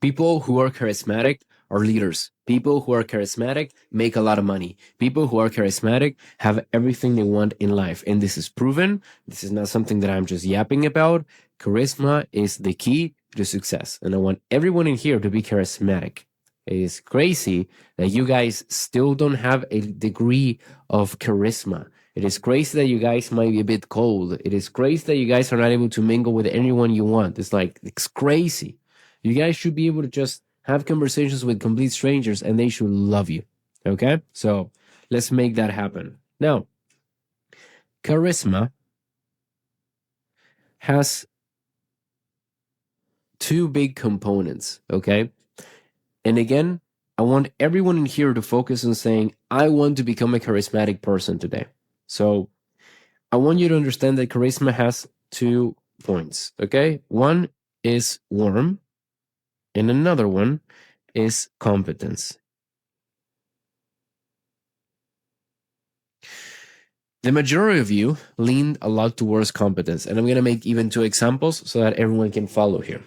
People who are charismatic are leaders. People who are charismatic make a lot of money. People who are charismatic have everything they want in life. And this is proven. This is not something that I'm just yapping about. Charisma is the key to success. And I want everyone in here to be charismatic. It is crazy that you guys still don't have a degree of charisma. It is crazy that you guys might be a bit cold. It is crazy that you guys are not able to mingle with anyone you want. It's crazy. You guys should be able to just have conversations with complete strangers and they should love you. Okay? So let's make that happen. Now, charisma has two big components. Okay? And again, I want everyone in here to focus on saying, I want to become a charismatic person today. So I want you to understand that charisma has 2 points. Okay? One is warm. And another one is competence. The majority of you leaned a lot towards competence. And I'm going to make even 2 examples so that everyone can follow here.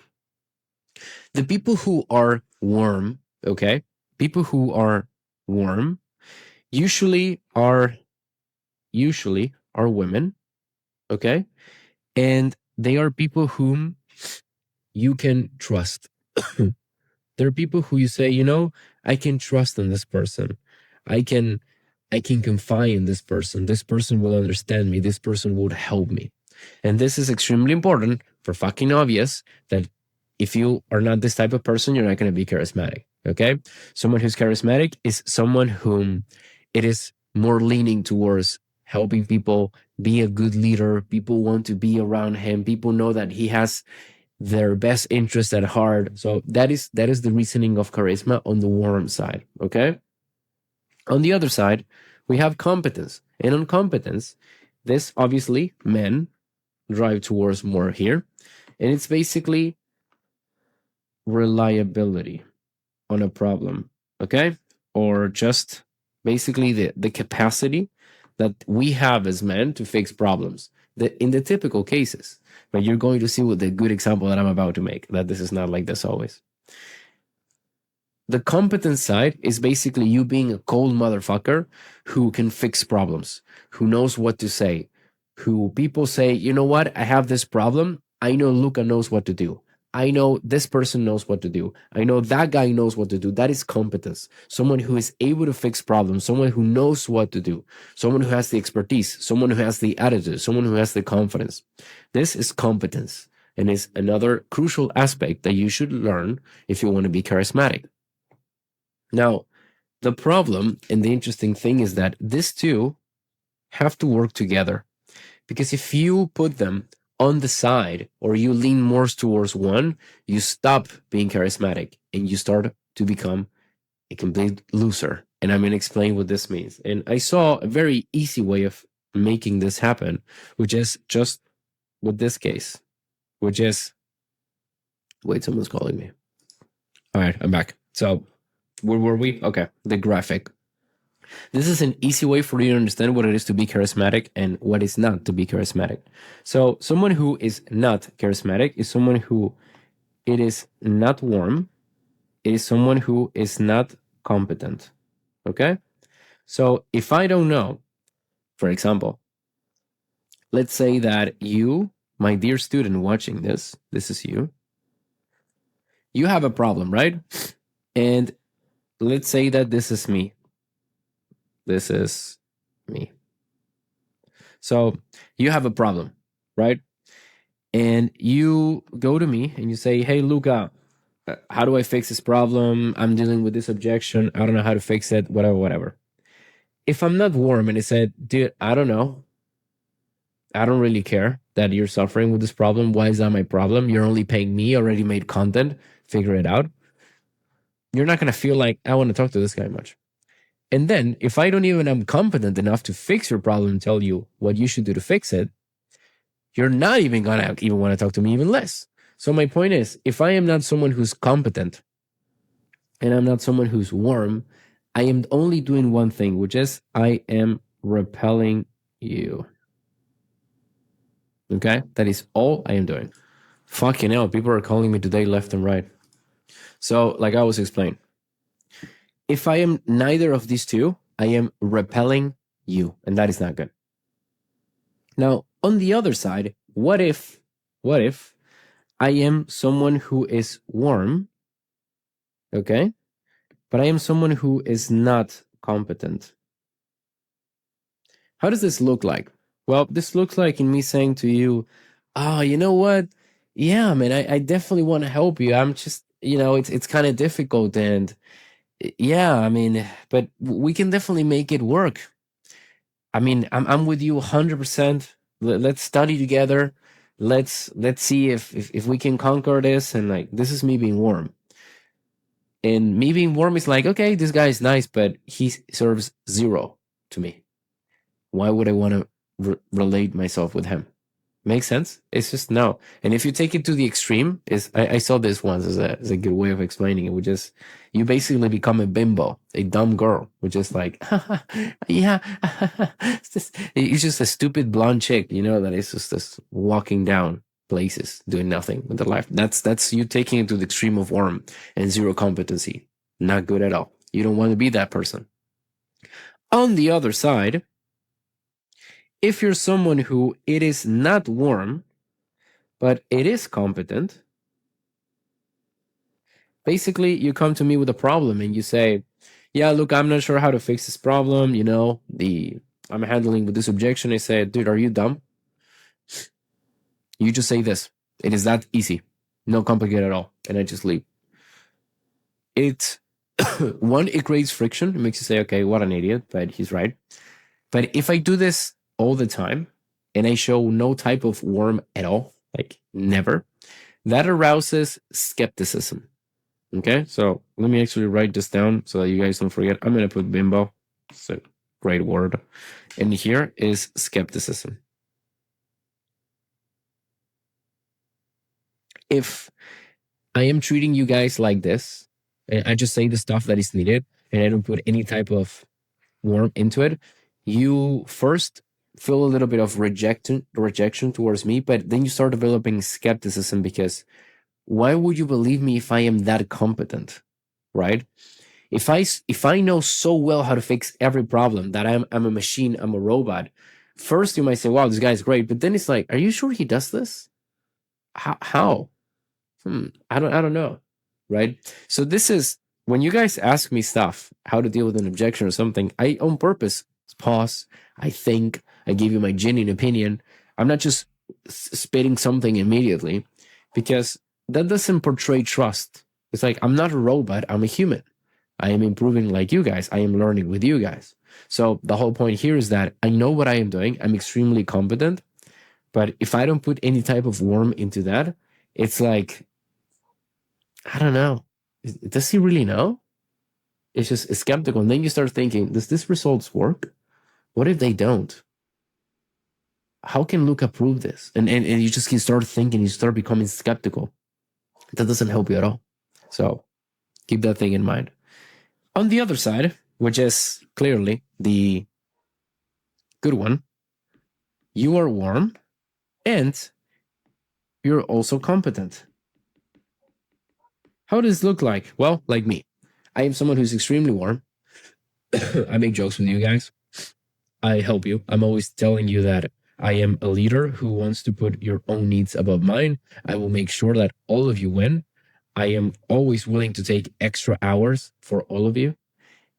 The people who are warm, okay? People who are warm usually are women, okay? And they are people whom you can trust. There are people who you say, you know, I can trust in this person. I can confide in this person. This person will understand me. This person would help me. And this is extremely important for fucking obvious that if you are not this type of person, you're not going to be charismatic. Okay? Someone who's charismatic is someone whom it is more leaning towards helping people, be a good leader. People want to be around him. People know that he has their best interest at heart. So that is the reasoning of charisma on the warm side. Okay? On the other side, we have competence. And on competence, this obviously men drive towards more here. And it's basically reliability on a problem. Okay? Or just basically the capacity that we have as men to fix problems. In the typical cases. But you're going to see with the good example that I'm about to make, that this is not like this always. The competence side is basically you being a cold motherfucker who can fix problems, who knows what to say, who people say, you know what, I have this problem. I know Luca knows what to do. I know this person knows what to do. I know that guy knows what to do. That is competence. Someone who is able to fix problems, someone who knows what to do, someone who has the expertise, someone who has the attitude, someone who has the confidence. This is competence and is another crucial aspect that you should learn if you want to be charismatic. Now, the problem and the interesting thing is that these two have to work together, because if you put them on the side or you lean more towards one, you stop being charismatic and you start to become a complete loser. And I'm going to explain what this means. And I saw a very easy way of making this happen, which is just with this case, which is, wait, someone's calling me. All right, I'm back. So where were we? Okay, the graphic. This is an easy way for you to understand what it is to be charismatic and what is not to be charismatic. So someone who is not charismatic is someone who it is not warm. It is someone who is not competent. Okay? So if I don't know, for example, let's say that you, my dear student watching this is you. You have a problem, right? And let's say that this is me. This is me. So you have a problem, right? And you go to me and you say, hey, Luca, how do I fix this problem? I'm dealing with this objection. I don't know how to fix it, whatever. If I'm not warm and I said, dude, I don't know. I don't really care that you're suffering with this problem. Why is that my problem? You're only paying me, already made content, figure it out. You're not going to feel like I want to talk to this guy much. And then if I don't even am competent enough to fix your problem and tell you what you should do to fix it, you're not even going to even want to talk to me even less. So my point is, if I am not someone who's competent and I'm not someone who's warm, I am only doing one thing, which is I am repelling you. Okay? That is all I am doing. Fucking hell, people are calling me today left and right. So, like I was explaining, if I am neither of these two, I am repelling you, and that is not good. Now, on the other side, what if I am someone who is warm, okay, but I am someone who is not competent? How does this look like? Well, this looks like in me saying to you, oh, you know what? Yeah, man, I definitely want to help you. I'm just, it's kind of difficult. And yeah, I mean, but we can definitely make it work. I mean, I'm with you 100%. Let's study together. Let's see if we can conquer this. And like, this is me being warm. And me being warm is like, okay, this guy is nice, but he serves zero to me. Why would I want to relate myself with him? Makes sense? It's just no. And if you take it to the extreme, I saw this once as a good way of explaining it, which is you basically become a bimbo, a dumb girl, which is like, yeah, it's just a stupid blonde chick, that is just walking down places doing nothing with their life. That's you taking it to the extreme of warm and zero competency. Not good at all. You don't want to be that person. On the other side, if you're someone who it is not warm, but it is competent, basically you come to me with a problem and you say, yeah, look, I'm not sure how to fix this problem. I'm handling with this objection. I say, dude, are you dumb? You just say this. It is that easy. No complicated at all. And I just leave. It creates friction. It makes you say, okay, what an idiot, but he's right. But if I do this all the time and I show no type of warm at all, like never, that arouses skepticism. Okay, so let me actually write this down so that you guys don't forget. I'm going to put bimbo. It's a great word. And here is skepticism. If I am treating you guys like this, and I just say the stuff that is needed, and I don't put any type of warmth into it, you first feel a little bit of rejection towards me, but then you start developing skepticism because why would you believe me if I am that competent, right? If I know so well how to fix every problem that I'm a machine, I'm a robot, first you might say, wow, this guy's great, but then it's like, are you sure he does this? How? I don't know, right? So this is when you guys ask me stuff, how to deal with an objection or something, I on purpose pause, I think, I give you my genuine opinion. I'm not just spitting something immediately because that doesn't portray trust. It's like, I'm not a robot, I'm a human. I am improving like you guys. I am learning with you guys. So the whole point here is that I know what I am doing. I'm extremely competent. But if I don't put any type of warmth into that, it's like, I don't know. Does he really know? It's just skeptical. And then you start thinking, does this results work? What if they don't? How can Luca prove this? And you just can start thinking, you start becoming skeptical. That doesn't help you at all. So keep that thing in mind. On the other side, which is clearly the good one, you are warm and you're also competent. How does this look like? Well, like me. I am someone who's extremely warm. I make jokes with you guys. I help you. I'm always telling you that I am a leader who wants to put your own needs above mine. I will make sure that all of you win. I am always willing to take extra hours for all of you.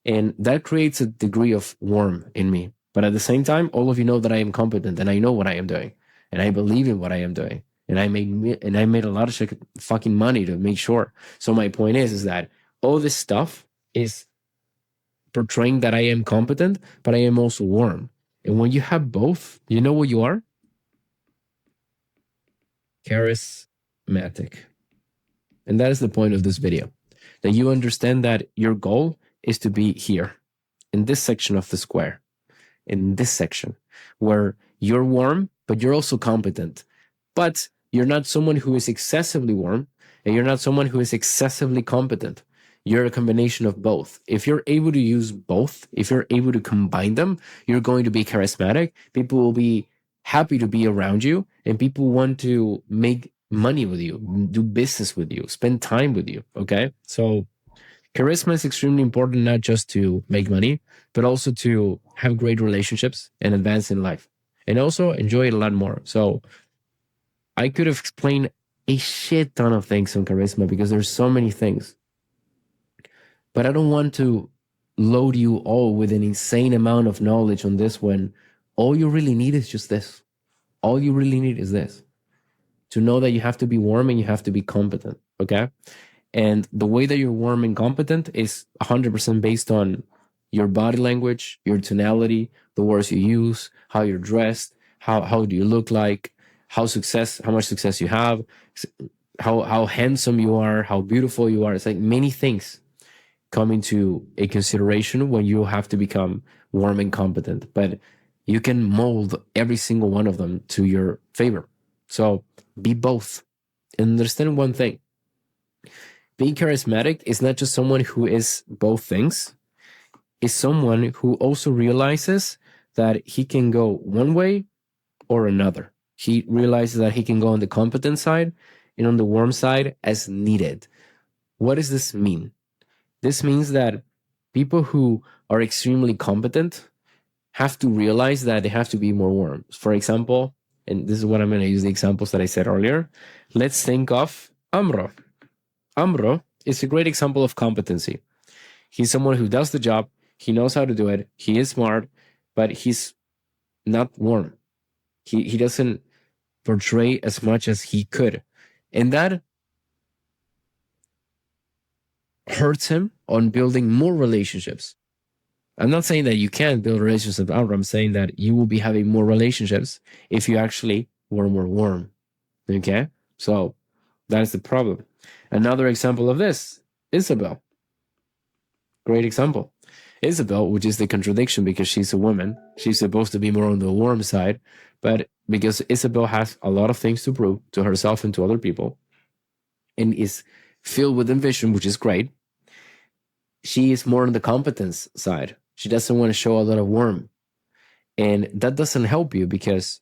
And that creates a degree of warmth in me. But at the same time, all of you know that I am competent and I know what I am doing. And I believe in what I am doing. And I made a lot of fucking money to make sure. So my point is that all this stuff is portraying that I am competent, but I am also warm. And when you have both, you know what you are? Charismatic. And that is the point of this video. That you understand that your goal is to be here, in this section of the square, in this section, where you're warm, but you're also competent. But you're not someone who is excessively warm, and you're not someone who is excessively competent. You're a combination of both. If you're able to use both, if you're able to combine them, you're going to be charismatic. People will be happy to be around you, and people want to make money with you, do business with you, spend time with you. Okay. So charisma is extremely important, not just to make money, but also to have great relationships and advance in life and also enjoy it a lot more. So I could have explained a shit ton of things on charisma because there's so many things, but I don't want to load you all with an insane amount of knowledge on this when all you really need is just this. All you really need is this, to know that you have to be warm and you have to be competent. Okay. And the way that you're warm and competent is 100% based on your body language, your tonality, the words you use, how you're dressed, how do you look like, how much success you have, how handsome you are, how beautiful you are. It's like many things come into a consideration when you have to become warm and competent, but you can mold every single one of them to your favor. So be both. And understand one thing. Being charismatic is not just someone who is both things, it's someone who also realizes that he can go one way or another. He realizes that he can go on the competent side and on the warm side as needed. What does this mean? This means that people who are extremely competent have to realize that they have to be more warm. For example, and this is what I'm going to use the examples that I said earlier. Let's think of Amro. Amro is a great example of competency. He's someone who does the job. He knows how to do it. He is smart, but he's not warm. He doesn't portray as much as he could. And that hurts him on building more relationships. I'm not saying that you can't build relationships with Amro. I'm saying that you will be having more relationships if you actually were more warm. Okay? So that's the problem. Another example of this, Isabel. Great example. Isabel, which is the contradiction because she's a woman, she's supposed to be more on the warm side, but because Isabel has a lot of things to prove to herself and to other people and is filled with ambition, which is great, she is more on the competence side. She doesn't want to show a lot of warmth. And that doesn't help you because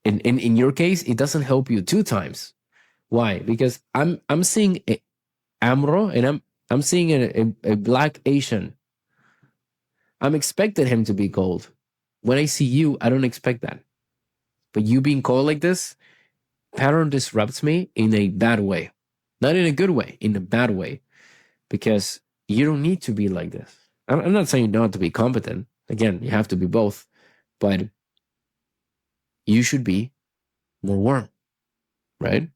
in your case, it doesn't help you two times. Why? Because I'm seeing Amro and I'm seeing a black Asian. I'm expecting him to be cold. When I see you, I don't expect that. But you being cold like this, pattern disrupts me in a bad way. Not in a good way, in a bad way. Because you don't need to be like this. I'm not saying you don't have to be competent. Again, you have to be both. But you should be more warm, right?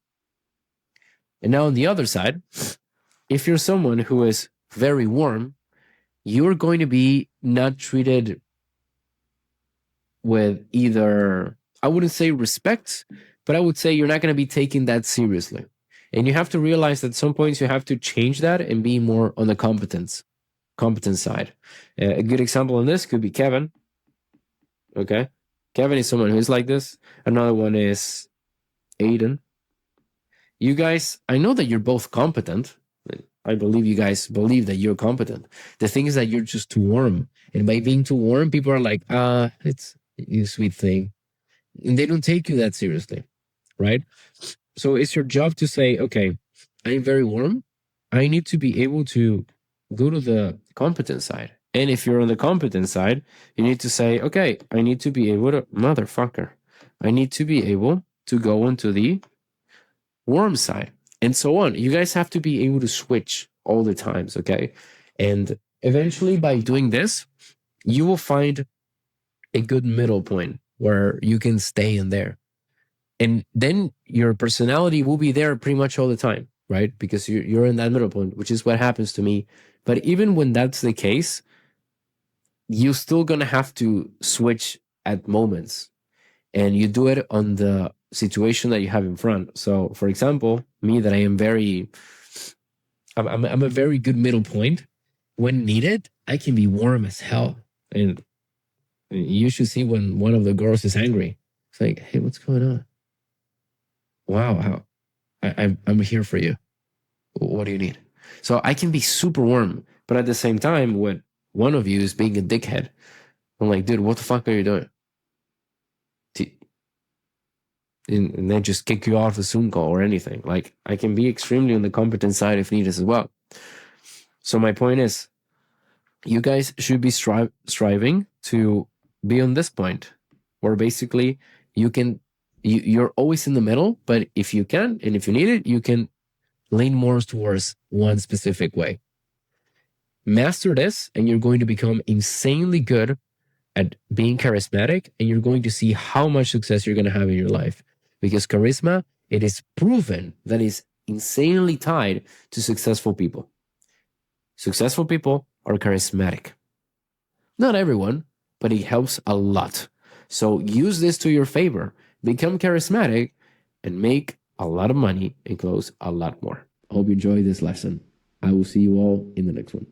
And now on the other side, if you're someone who is very warm, you're going to be not treated with either, I wouldn't say respect, but I would say you're not going to be taken that seriously. And you have to realize that at some points you have to change that and be more on the competence side. A good example on this could be Kevin. Okay. Kevin is someone who's like this. Another one is Aiden. You guys, I know that you're both competent. I believe you guys believe that you're competent. The thing is that you're just too warm. And by being too warm, people are like, it's you sweet thing. And they don't take you that seriously, right? So it's your job to say, okay, I'm very warm. I need to be able to go to the competent side. And if you're on the competent side, you need to say, okay, I need to be able to, motherfucker, I need to be able to go into the warm side and so on. You guys have to be able to switch all the times, okay? And eventually by doing this, you will find a good middle point where you can stay in there. And then your personality will be there pretty much all the time, right? Because you're in that middle point, which is what happens to me. But even when that's the case, you're still going to have to switch at moments. And you do it on the situation that you have in front. So, for example, me, that I am I'm a very good middle point. When needed, I can be warm as hell. And you should see when one of the girls is angry. It's like, hey, what's going on? Wow, I'm here for you. What do you need? So I can be super warm, but at the same time, when one of you is being a dickhead, I'm like, dude, what the fuck are you doing? and then just kick you off a Zoom call or anything. Like, I can be extremely on the competent side if needed as well. So my point is, you guys should be striving to be on this point where basically you're always in the middle, but if you can and if you need it, you can lean more towards one specific way. Master this, and you're going to become insanely good at being charismatic, and you're going to see how much success you're going to have in your life. Because charisma, it is proven that is insanely tied to successful people. Successful people are charismatic. Not everyone, but it helps a lot. So use this to your favor. Become charismatic and make a lot of money and close a lot more. I hope you enjoyed this lesson. I will see you all in the next one.